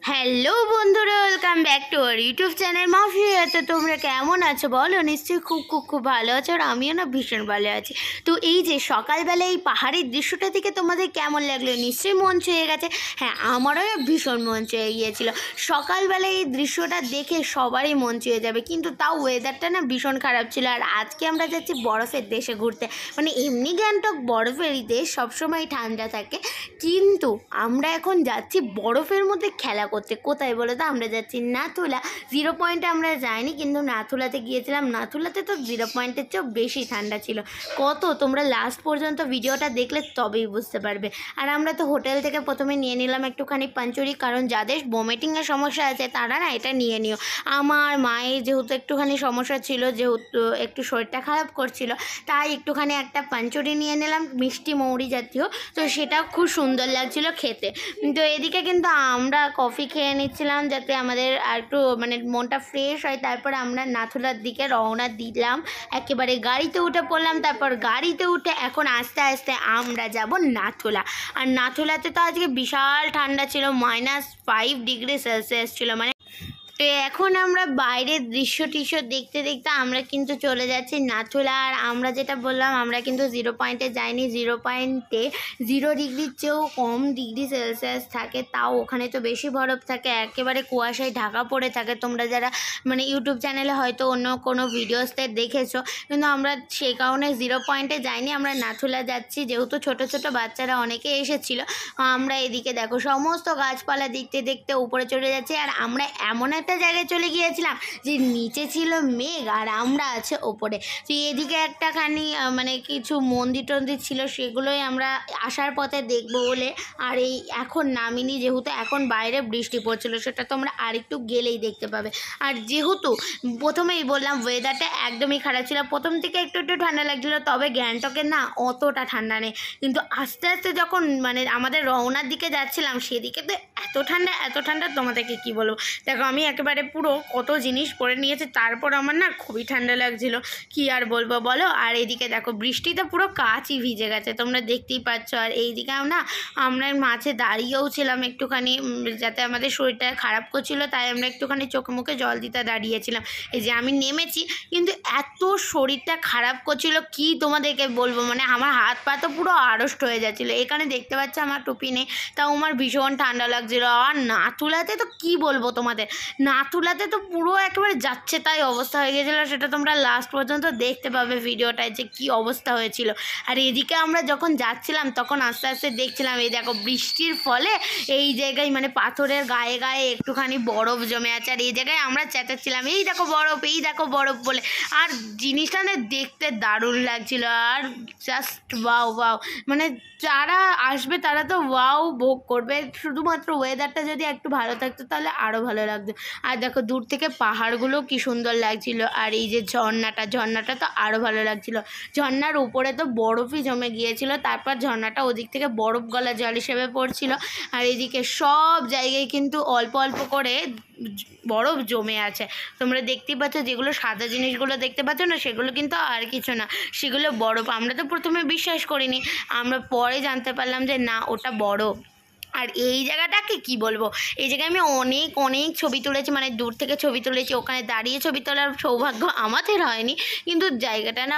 Hello বন্ধুরা, welcome back to our YouTube channel mafia. তো তোমরা কেমন আছো বলো? নিশ্চয়ই খুব খুব খুব ভালো আছো, আর আমিও না ভীষণ ভালো আছি। তো এই যে সকালবেলা এই পাহাড়ের দৃশ্যটা থেকে তোমাদের কেমন লাগলো? নিশ্চয়ই মন ছুঁয়ে গেছে। হ্যাঁ, আমারও ভীষণ মন ছুঁয়ে গিয়েছিলো। সকালবেলা এই দৃশ্যটা দেখে সবারই মন ছুঁয়ে যাবে, কিন্তু তাও ওয়েদারটা না ভীষণ খারাপ ছিল। আর আজকে আমরা যাচ্ছি বরফের দেশে ঘুরতে। মানে এমনি গ্যাংটক বরফেরই দেশ, সবসময় ঠান্ডা থাকে, কিন্তু আমরা এখন যাচ্ছি বরফের মধ্যে খেলা করতে। কোথায় বলো তো? আমরা যাচ্ছি নাথুলা। 0 পয়েন্টে আমরা যাইনি, কিন্তু নাথুলাতে গিয়েছিলাম। নাথুলাতে তো 0 পয়েন্টের চেয়েও বেশি ঠান্ডা ছিল। কত, তোমরা লাস্ট পর্যন্ত ভিডিওটা দেখলে তবেই বুঝতে পারবে। আর আমরা তো হোটেল থেকে প্রথমে নিয়ে নিলাম একটুখানি পাঞ্চুরি, কারণ যাদের ভমিটিংয়ের সমস্যা আছে তারা না এটা নিয়ে নিও। আমার মায়ের যেহেতু একটুখানি সমস্যা ছিল, যেহেতু একটু শরীরটা খারাপ করছিল, তাই একটুখানি একটা পাঞ্চুরি নিয়ে নিলাম, মিষ্টি মৌরি জাতীয়। তো সেটা খুব সুন্দর লাগছিল খেতে। তো এদিকে কিন্তু আমরা কফি খেয়ে নিচ্ছিলাম, যাতে আমাদের আর একটু মানে মনটা ফ্রেশ হয়। তারপর আমরা নাথুলার দিকে রওনা দিলাম, একেবারে গাড়িতে উঠে পড়লাম। তারপর গাড়িতে উঠে এখন আস্তে আস্তে আমরা যাব নাথুলা। আর নাথুলাতে তো আজকে বিশাল ঠান্ডা ছিল, -5 ডিগ্রি সেলসিয়াস ছিল। মানে তো এখন আমরা বাইরের দৃশ্য টিশ্য দেখতে দেখতে আমরা কিন্তু চলে যাচ্ছি নাথুলা। আর আমরা যেটা বললাম, আমরা কিন্তু 0 পয়েন্টে যাইনি। 0 পয়েন্টে 0 ডিগ্রির চেয়েও কম ডিগ্রি সেলসিয়াস থাকে, তাও ওখানে তো বেশি বরফ থাকে, একেবারে কুয়াশায় ঢাকা পড়ে থাকে। তোমরা যারা মানে ইউটিউব চ্যানেলে হয়তো অন্য কোনো ভিডিওসতে দেখেছো, কিন্তু আমরা সেই কারণে 0 পয়েন্টে যাইনি, আমরা নাথুলা যাচ্ছি। যেহেতু ছোট ছোট বাচ্চারা অনেকে এসেছিলো, আমরা এদিকে দেখো সমস্ত গাছপালা দেখতে দেখতে উপরে চলে যাচ্ছি। আর আমরা এমন একটা জায়গায় চলে গিয়েছিলাম যে নিচে ছিল মেঘ আর আমরা আছে ওপরে। তো এদিকে একটাখানি মানে কিছু মন্দির টন্দির ছিল, সেগুলোই আমরা আসার পথে দেখবো বলে আর এই এখন নামিনি, যেহেতু এখন বাইরে বৃষ্টি পড়ছিল। সেটা তোমরা আরেকটু গেলেই দেখতে পাবে। আর যেহেতু প্রথমেই বললাম ওয়েদারটা একদমই খারাপ ছিল, প্রথম থেকে একটু একটু ঠান্ডা লাগছিলো, তবে গ্যাংটকের না অতটা ঠান্ডা নেই। কিন্তু আস্তে আস্তে যখন মানে আমাদের রওনার দিকে যাচ্ছিলাম, সেদিকে তো এত ঠান্ডা তোমাদেরকে কি বলবো। দেখো আমি একেবারে পুরো কত জিনিস পরে নিয়েছি, তারপর আমার না খুবই ঠান্ডা লাগছিল, কি আর বলবো বলো। আর এইদিকে দেখো বৃষ্টিতে পুরো কাচই ভিজে গেছে, তোমরা দেখতেই পাচ্ছ। আর এইদিকে আমরা মাঝে দাঁড়িয়েও ছিলাম একটুখানি, যাতে আমাদের শরীরটা খারাপ করছিল, তাই আমরা একটুখানি চোখে মুখে জল দিতে দাঁড়িয়েছিলাম। এই যে আমি নেমেছি, কিন্তু এত শরীরটা খারাপ করছিল কি তোমাদেরকে বলবো। মানে আমার হাত পা তো পুরো আড়ষ্ট হয়ে যাচ্ছিলো। এখানে দেখতে পাচ্ছ আমার টুপি নেই, তাও আমার ভীষণ ঠান্ডা লাগছিল। আর নাথুলাতে তো কি বলবো তোমাদের, নাথুলাতে তো পুরো একেবারে যাচ্ছে তাই অবস্থা হয়ে গেছিলো। সেটা তোমরা লাস্ট পর্যন্ত দেখতে পাবে ভিডিওটায় যে কি অবস্থা হয়েছিল। আর এদিকে আমরা যখন যাচ্ছিলাম তখন আস্তে আস্তে দেখছিলাম, এই দেখো বৃষ্টির ফলে এই জায়গায় মানে পাথরের গায়ে গায়ে একটুখানি বরফ জমে আছে। আর এই জায়গায় আমরা চেঁচাচ্ছিলাম, এই দেখো বরফ, এই দেখো বরফ বলে। আর জিনিসটা না দেখতে দারুণ লাগছিল। আর জাস্ট ওয়াও ওয়াও, মানে যারা আসবে তারা তো ওয়াও ভোগ করবে। শুধুমাত্র ওয়েদারটা যদি একটু ভালো থাকতো তাহলে আরও ভালো লাগতো। আর দেখো দূর থেকে পাহাড়গুলো কি সুন্দর লাগছিল। আর এই যে ঝর্ণাটা তো আরও ভালো লাগছিল। ঝর্ণার উপরে তো বরফই জমে গিয়েছিল, তারপর ঝর্ণাটা ওদিক থেকে বরফ গলা জল হিসেবে পড়ছিল। আর এদিকে সব জায়গায় কিন্তু অল্প অল্প করে বরফ জমে আছে। তোমরা দেখতেই পাচ্ছ, যেগুলো সাদা জিনিসগুলো দেখতে পাচ্ছ না, সেগুলো কিন্তু আর কিছু না, সেগুলো বরফ। আমরা তো প্রথমে বিশ্বাস করিনি, আমরা পরে জানতে পারলাম যে না, ওটা বরফ। আর এই জায়গাটাকে কি বলবো, এই জায়গায় আমি অনেক অনেক ছবি তুলেছি, মানে দূর থেকে ছবি তুলেছি। ওখানে দাঁড়িয়ে ছবি তোলার সৌভাগ্য আমাদের হয়নি, কিন্তু জায়গাটা না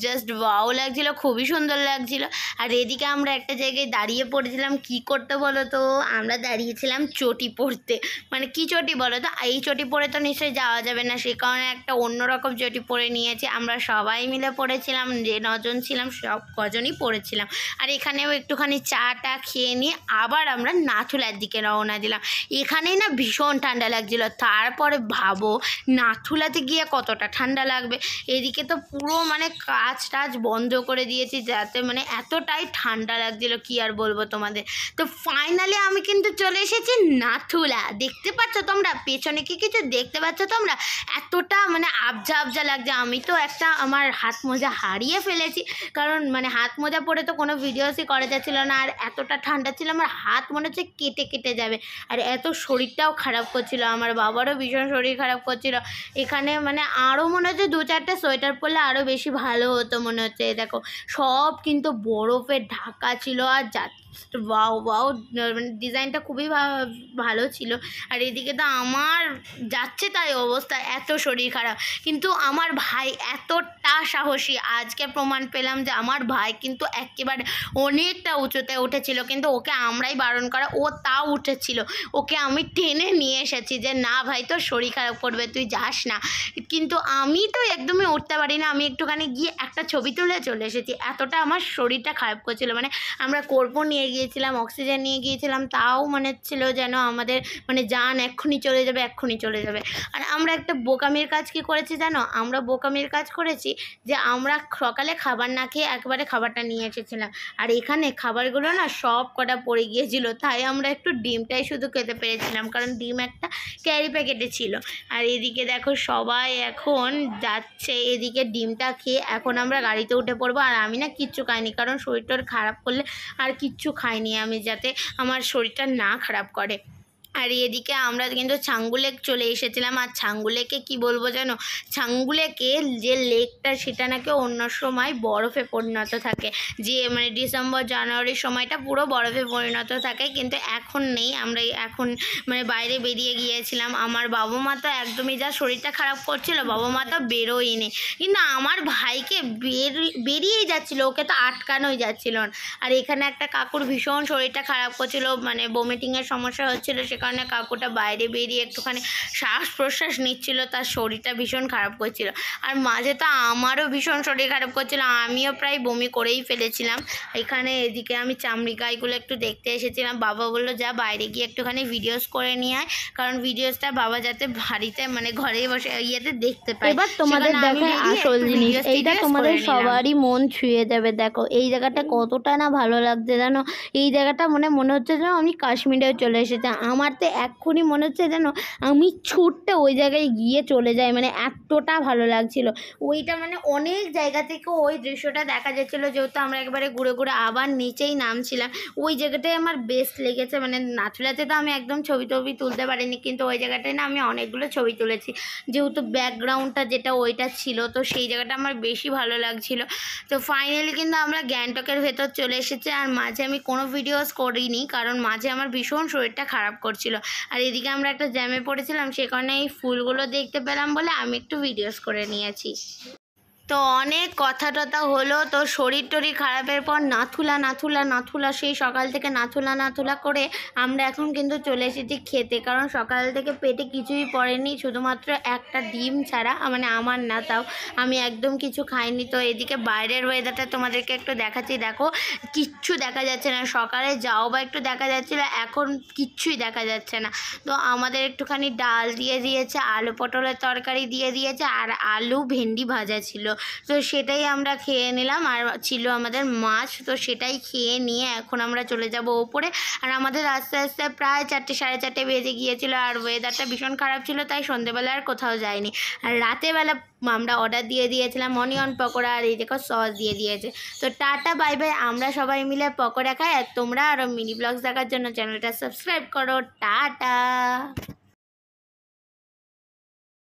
জাস্ট ওয়াও লাগছিল, খুবই সুন্দর লাগছিল। আর এদিকে আমরা একটা জায়গায় দাঁড়িয়ে পড়েছিলাম, কি করতে বলো তো, আমরা দাঁড়িয়েছিলাম চটি পড়তে। মানে কি চটি বলো তো, এই চটি পরে তো নিশ্চয়ই যাওয়া যাবে না, সে কারণে একটা অন্যরকম চটি পরে নিয়েছি। আমরা সবাই মিলে পড়েছিলাম, যে 9জন ছিলাম সব কজনই পড়েছিলাম। আর এখানেও একটুখানি চা টা খেয়ে নিয়ে আবার আমরা নাথুলার দিকে রওনা দিলাম। এখানেই না ভীষণ ঠান্ডা লাগছিল। তারপরে ভাবো নাথুলাতে গিয়ে কতটা ঠান্ডা লাগবে। এদিকে তো পুরো মানে কাজ টাজ বন্ধ করে দিয়েছি, যাতে মানে এতটাই ঠান্ডা লাগছিল কি আর বলবো তোমাদের। তো ফাইনালি আমি কিন্তু চলে এসেছি নাথুলা। দেখতে পাচ্ছ তোমরা পেছনে কি কিছু দেখতে পাচ্ছ তোমরা? এতটা মানে আবজা আবজা লাগছে। আমি তো একটা আমার হাত মোজা হারিয়ে ফেলেছি, কারণ মানে হাত মোজা পরে তো কোনো ভিডিওসই করা যাচ্ছিল না। আর এতটা ঠান্ডা ছিল, আমার হাত মনে হচ্ছে কেটে কেটে যাবে। আর এত শরীরটাও খারাপ করছিল, আমার বাবারও ভীষণ শরীর খারাপ করছিল। এখানে মানে আরও মনে হচ্ছে 2-4টে সোয়েটার পরলে আরও বেশি ভালো হতো মনে হচ্ছে। দেখো সব কিন্তু বরফে ঢাকা ছিল। আর ওয়াও ওয়াও, মানে ডিজাইনটা খুবই ভালো ছিল। আর এদিকে তো আমার যাচ্ছে তাই অবস্থা, এত শরীর খারাপ। কিন্তু আমার ভাই এতটা সাহসী, আজকে প্রমাণ পেলাম যে আমার ভাই কিন্তু একেবারে অনেকটা উঁচুতে উঠেছিল, কিন্তু ওকে আমরাই বারণ করা, ও তাও উঠেছিল। ওকে আমি টেনে নিয়ে এসেছি যে না ভাই তোর শরীর খারাপ করবে, তুই যাস না। কিন্তু আমি তো একদমই উঠতে পারি না, আমি একটুখানি গিয়ে একটা ছবি তুলে চলে এসেছি, এতটা আমার শরীরটা খারাপ করছিল। মানে আমরা কর্পূর নিয়ে গিয়েছিলাম, অক্সিজেন নিয়ে গিয়েছিলাম, তাও মনে ছিল যেন আমাদের মানে জান এক্ষুনি চলে যাবে, এক্ষুনি চলে যাবে। আর আমরা একটা বোকামির কাজ কি করেছি জানো, আমরা বোকামির কাজ করেছি যে আমরা সকালে খাবার না খেয়ে একবারে খাবারটা নিয়ে এসেছিলাম। আর এখানে খাবারগুলো না সব কটা পড়ে গিয়েছিল, তাই আমরা একটু ডিমটাই শুধু খেতে পেরেছিলাম, কারণ ডিম একটা ক্যারি প্যাকেটে ছিল। আর এদিকে দেখো সবাই এখন যাচ্ছে, এদিকে ডিমটা খেয়ে এখন আমরা গাড়িতে উঠে পড়বো। আর আমি না কিচ্ছু খাইনি, কারণ শরীরটা খারাপ করলে আর কিচ্ছু খাইনি আমি, যাতে আমার শরীরটা না খারাপ করে। আর এদিকে আমরা কিন্তু ছাঙ্গুলেক চলে এসেছিলাম। আর ছাঙ্গুলেকে কি বলবো জানো, ছাঙ্গুলেকে যে লেকটা সেটা নাকি অন্য সময় বরফে পরিণত থাকে, যে মানে ডিসেম্বর জানুয়ারির সময়টা পুরো বরফে পরিণত থাকে, কিন্তু এখন নেই। আমরা এখন মানে বাইরে বেরিয়ে গিয়েছিলাম, আমার বাবা মা তো একদমই, যা শরীরটা খারাপ করছিল বাবা মা তো বেরোয়নি, কিন্তু আমার ভাইকে বেরিয়েই যাচ্ছিলো, ওকে তো আটকানোই যাচ্ছিল না। আর এখানে একটা কাকুর ভীষণ শরীরটা খারাপ করছিল, মানে বমিটিংয়ের সমস্যা হচ্ছিলো, সে কারণে কাকুটা বাইরে বেরিয়ে একটুখানি শ্বাস প্রশ্বাস নিচ্ছিল, তার শরীরটা ভীষণ খারাপ করছিল। আর মাঝে তো আমারও ভীষণ শরীর খারাপ করছিল, আমিও প্রায় বমি করেই ফেলেছিলাম। এখানে এদিকে আমি চামড়ি গাইগুলো একটু দেখতে এসেছিলাম, বাবা বললো যা বাইরে গিয়ে একটুখানি ভিডিওস করে নিয়ে আয়, কারণ ভিডিওসটা বাবা যাতে বাড়িতে মানে ঘরে বসে ইয়েতে দেখতে পায়। এবার তোমাদের দেখায় আসল জিনিস, এইটা তোমাদের সবারই মন ছুঁয়ে যাবে। দেখো এই জায়গাটা কতটা না ভালো লাগছে জানো, এই জায়গাটা মনে হচ্ছে যেন আমি কাশ্মীরেও চলে এসেছি। আমার তো এক্ষুনি মনে হচ্ছে যেন আমি ছুটতে ওই জায়গায় গিয়ে চলে যাই, মানে এতটা ভালো লাগছিল ওইটা। মানে অনেক জায়গা থেকে ওই দৃশ্যটা দেখা যাচ্ছিলো, যেহেতু আমরা একবারে ঘুরে ঘুরে আবার নিচেই নামছিলাম। ওই জায়গাটাই আমার বেস্ট লেগেছে, মানে নাথুলাতে তো আমি একদম ছবি তুলতে পারিনি, কিন্তু ওই জায়গাটায় না আমি অনেকগুলো ছবি তুলেছি, যেহেতু ব্যাকগ্রাউন্ডটা যেটা ওইটা ছিল, তো সেই জায়গাটা আমার বেশি ভালো লাগছিল। তো ফাইনালি কিন্তু আমরা গ্যাংটকের ভেতর চলে এসেছি। আর মাঝে আমি কোনো ভিডিওস করিনি, কারণ মাঝে আমার ভীষণ শরীরটা খারাপ করছিল। আর এদিকে আমরা একটা জ্যামে পড়েছিলাম, সে কারণে এই ফুলগুলো দেখতে পেলাম বলে আমি একটু ভিডিওস করে নিয়েছি। তো অনেক কথা টথা হলো, তো শরীর টরীর খারাপের পর নাথুলা সেই সকাল থেকে নাথুলা করে আমরা এখন কিন্তু চলে এসেছি খেতে, কারণ সকাল থেকে পেটে কিছুই পড়েনি, শুধুমাত্র একটা ডিম ছাড়া, মানে আমার না, তাও আমি একদম কিছু খাইনি। তো এদিকে বাইরের ওয়েদারটা তোমাদেরকে একটু দেখাচ্ছি, দেখো কিচ্ছু দেখা যাচ্ছে না, সকালে যাও বা একটু দেখা যাচ্ছিলো, এখন কিচ্ছুই দেখা যাচ্ছে না। তো আমাদের একটুখানি ডাল দিয়ে দিয়েছে, আলু পটলের তরকারি দিয়ে দিয়েছে, আর আলু ভেন্ডি ভাজা ছিল, তো সেটাই আমরা খেয়ে নিলাম। আর ছিল আমাদের মাছ, তো সেটাই খেয়ে নিয়ে এখন আমরা চলে যাব ওপরে। আর আমাদের আস্তে আস্তে প্রায় 4টে সাড়ে 4টে বেজে গিয়েছিলো, আর ওয়েদারটা ভীষণ খারাপ ছিল, তাই সন্ধ্যেবেলা আর কোথাও যাইনি। আর রাতেরবেলা আমরা অর্ডার দিয়ে দিয়েছিলাম অনিয়ন পকোড়া, আর এই দেখো সস দিয়ে দিয়েছে। তো টাটা বাই বাই, আমরা সবাই মিলে পকোড়া খাই। আর তোমরা আরও মিনি ব্লগস দেখার জন্য চ্যানেলটা সাবস্ক্রাইব করো। টাটা।